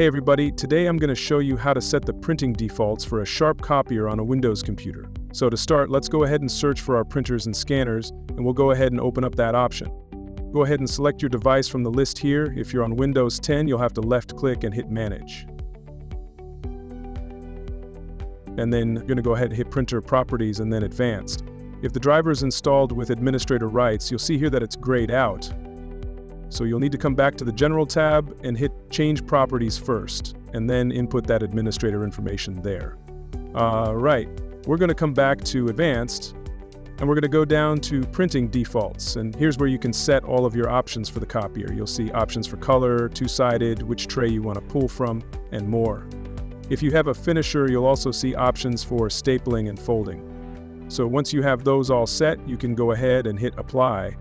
Hey everybody, today I'm going to show you how to set the printing defaults for a Sharp copier on a Windows computer. So to start, let's go ahead and search for our printers and scanners, and we'll go ahead and open up that option. Go ahead and select your device from the list here. If you're on Windows 10, you'll have to left-click and hit Manage. And then you're going to go ahead and hit Printer Properties and then Advanced. If the driver is installed with administrator rights, you'll see here that it's grayed out. So you'll need to come back to the General tab and hit Change Properties first, and then input that administrator information there. Right, we're going to come back to Advanced, and we're going to go down to Printing Defaults, and here's where you can set all of your options for the copier. You'll see options for color, two-sided, which tray you want to pull from, and more. If you have a finisher, you'll also see options for stapling and folding. So once you have those all set, you can go ahead and hit Apply.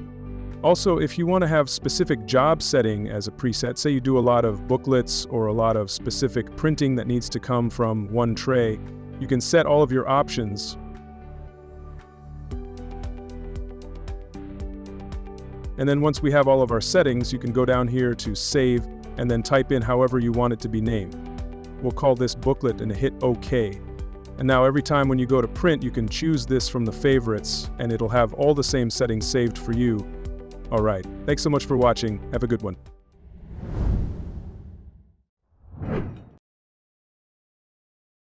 Also, if you want to have specific job setting as a preset, say you do a lot of booklets or a lot of specific printing that needs to come from one tray, you can set all of your options. And then once we have all of our settings, you can go down here to Save and then type in however you want it to be named. We'll call this booklet and hit OK. And now every time when you go to print, you can choose this from the favorites and it'll have all the same settings saved for you. All right, thanks so much for watching. Have a good one.